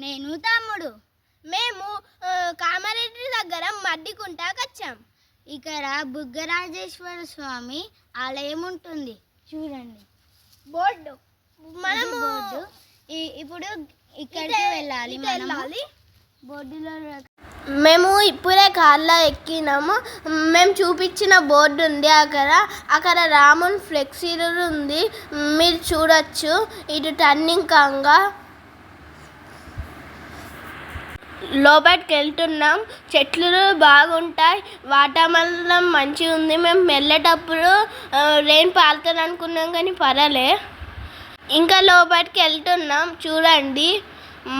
నేను తమ్ముడు. మేము కామారెడ్డి దగ్గర మడ్డికుంటకు వచ్చాం. ఇక్కడ బుగ్గరాజేశ్వర స్వామి ఆలయం ఉంటుంది చూడండి. బోర్డు మనము బోర్డు. ఇప్పుడు ఇక్కడికి వెళ్ళాలి. బోర్డులో మేము ఇప్పుడే కార్లో ఎక్కినాము. మేము చూపించిన బోర్డు ఉంది అక్కడ రాముని ఫ్లెక్సీ ఉంది, మీరు చూడొచ్చు. ఇటు టర్నింగ్ కాగా లోపలికి వెళ్తున్నాం. చెట్లు బాగుంటాయి, వాతావరణం మంచిగా ఉంది. మేము వెళ్ళేటప్పుడు రెయిన్ పారుతుంది అనుకున్నాం కానీ పరలే. ఇంకా లోపలికి వెళ్తున్నాం, చూడండి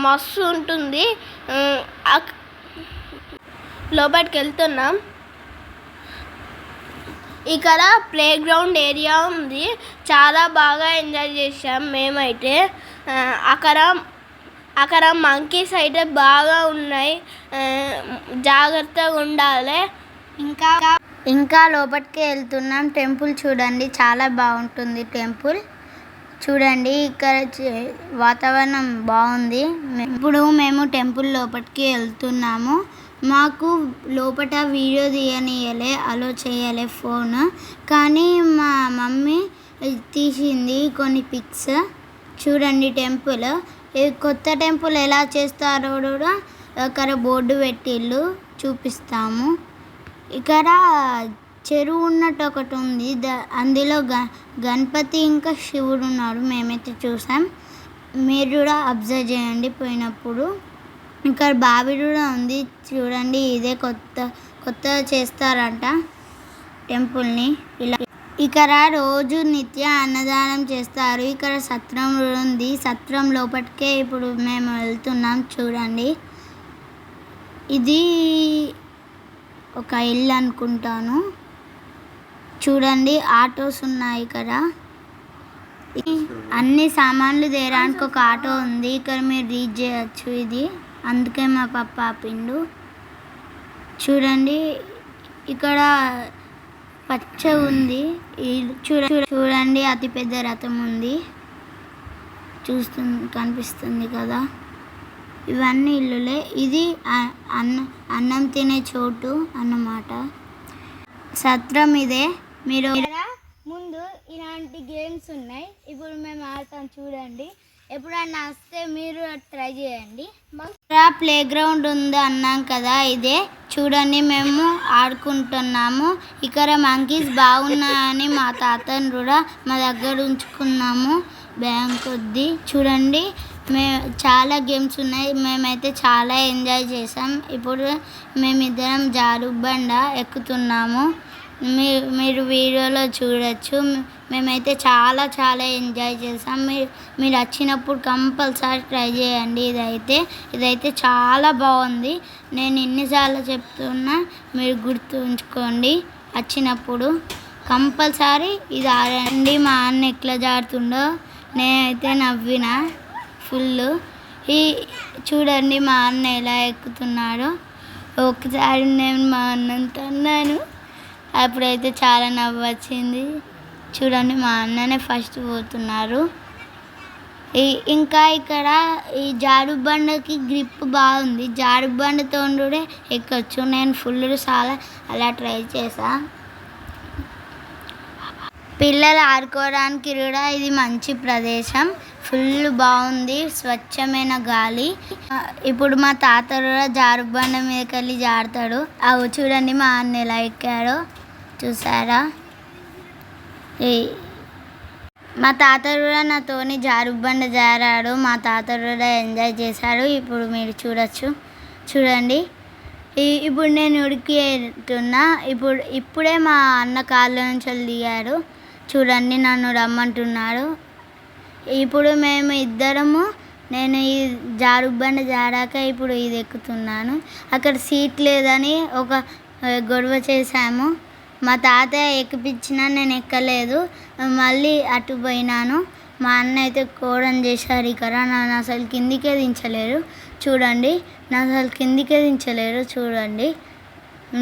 మస్తు ఉంటుంది. లోపలికి వెళ్తున్నాం. ఇక్కడ ప్లే గ్రౌండ్ ఏరియా ఉంది, చాలా బాగా ఎంజాయ్ చేసాం మేమైతే. అక్కడ మంకీస్ అయితే బాగా ఉన్నాయి, జాగ్రత్తగా ఉండాలి. ఇంకా లోపలికి వెళ్తున్నాం. టెంపుల్ చూడండి, చాలా బాగుంటుంది టెంపుల్ చూడండి. ఇక్కడ వాతావరణం బాగుంది. ఇప్పుడు మేము టెంపుల్ లోపలికి వెళ్తున్నాము. మాకు లోపల వీడియో తీయనియలే, అలో చేయలే ఫోన్, కానీ మా మమ్మీ తీసింది కొన్ని పిక్స్. చూడండి టెంపుల్, కొత్త టెంపుల్ ఎలా చేస్తారో కూడా అక్కడ బోర్డు పెట్టిళ్ళు, చూపిస్తాము. ఇక్కడ చెరువు ఉన్నట్టు ఒకటి ఉంది, అందులో గణపతి ఇంకా శివుడు ఉన్నాడు. మేమైతే చూసాం, మీరు కూడా అబ్జర్వ్ చేయండి పోయినప్పుడు. ఇక్కడ బావి కూడా ఉంది చూడండి. ఇదే కొత్త చేస్తారంట టెంపుల్ని. ఇక్కడ రోజు నిత్య అన్నదానం చేస్తారు. ఇక్కడ సత్రం ఉంది, సత్రం లోపలికే ఇప్పుడు మేము వెళ్తున్నాం. చూడండి, ఇది ఒక ఇల్లు అనుకుంటాను. చూడండి ఆటోస్ ఉన్నాయి ఇక్కడ, అన్ని సామాన్లు తేయడానికి ఒక ఆటో ఉంది. ఇక్కడ మీరు రీచ్ చేయొచ్చు. ఇది అందుకే మా పప్ప ఆపిండు. చూడండి ఇక్కడ పచ్చ ఉంది. చూడండి అతిపెద్ద రథం ఉంది, కనిపిస్తుంది కదా. ఇవన్నీ ఇల్లులే. ఇది అన్నం తినే చోటు అన్నమాట, సత్రం ఇదే. మీరు ముందు ఇలాంటి గేమ్స్ ఉన్నాయి, ఇప్పుడు మేము ఆడతాం చూడండి. ఎప్పుడన్నా వస్తే మీరు ట్రై చేయండి. ప్లే గ్రౌండ్ ఉంది అన్నాం కదా, ఇదే చూడండి మేము ఆడుకుంటున్నాము. ఇక్కడ మంకీస్ బాగున్నాయని మా తాతను కూడా మా దగ్గర ఉంచుకున్నాము బ్యాంక్ కొద్ది. చూడండి చాలా గేమ్స్ ఉన్నాయి, మేమైతే చాలా ఎంజాయ్ చేసాం. ఇప్పుడు మేమిద్దరం జారుబండ ఎక్కుతున్నాము, మీరు వీడియోలో చూడొచ్చు. మేమైతే చాలా ఎంజాయ్ చేసాం. మీరు వచ్చినప్పుడు కంపల్సరీ ట్రై చేయండి. ఇదైతే చాలా బాగుంది. నేను ఎన్నిసార్లు చెప్తున్నా, మీరు గుర్తుంచుకోండి. వచ్చినప్పుడు కంపల్సరీ ఇది ఆడండి. మా అన్న ఎట్లా జారుతుండో నేనైతే నవ్విన ఫుల్. చూడండి మా అన్న ఎలా ఎక్కుతున్నాడో. ఒకసారి నేను మా అన్నంత అన్నాను, అప్పుడైతే చాలా నవ్వు వచ్చింది. చూడండి మా అన్ననే ఫస్ట్ పోతున్నారు. ఇంకా ఇక్కడ ఈ జారుబండకి గ్రిప్ బాగుంది, జారుబండతో కూడా ఎక్కొచ్చు. నేను ఫుల్ చాలా అలా ట్రై చేసా. పిల్లలు ఆడుకోవడానికి కూడా ఇది మంచి ప్రదేశం, ఫుల్ బాగుంది, స్వచ్ఛమైన గాలి. ఇప్పుడు మా తాత కూడా జారుబండ మీదకి వెళ్ళి జారుతాడు. అవి చూడండి మా అన్న ఎలా ఎక్కాడో, చూసారా. మా తాత కూడా నాతోని జారుబండ జారాడు, మా తాత కూడా ఎంజాయ్ చేశాడు. ఇప్పుడు మీరు చూడొచ్చు. చూడండి ఇప్పుడు నేను ఉడికితున్నా. ఇప్పుడే మా అన్న కాళ్ళ నుంచి దిగాడు. చూడండి నన్ను రమ్మంటున్నాడు. ఇప్పుడు మేము ఇద్దరము, నేను ఈ జారుబండ జారాక ఇప్పుడు ఇది ఎక్కుతున్నాను. అక్కడ సీట్ లేదని ఒక గొడవ చేశాము. మా తాతయ్య ఎక్కిపించినా నేను ఎక్కలేదు, మళ్ళీ అటు పోయినాను. మా అన్న అయితే కోడం చేశారు ఇక్కడ, నన్ను అసలు కిందికే దించలేరు. చూడండి చూడండి.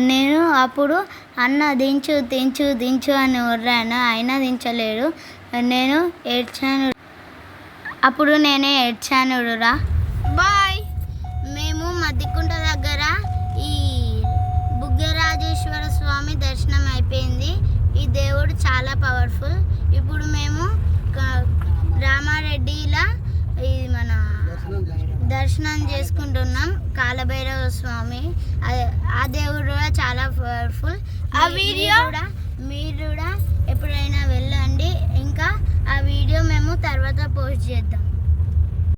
నేను అప్పుడు అన్న దించు దించు దించు అని ఒర్రాను, అయినా దించలేడు. నేను ఏడ్చాను, అప్పుడు నేనే ఏడ్చాను రా. బాయ్. మద్దికుంట దగ్గర ఈ బుగ్గరాజేశ్వర స్వామి దర్శనం అయిపోయింది. ఈ దేవుడు చాలా పవర్ఫుల్. ఇప్పుడు మేము రామారెడ్డిలా ఇది మన దర్శనం చేసుకుంటున్నాం కాలభైరవ స్వామి. ఆ దేవుడు కూడా చాలా పవర్ఫుల్. ఆ వీడియో కూడా మీరు కూడా ఎప్పుడైనా వెళ్ళండి. ఇంకా ఆ వీడియో మేము తర్వాత పోస్ట్ చేద్దాం.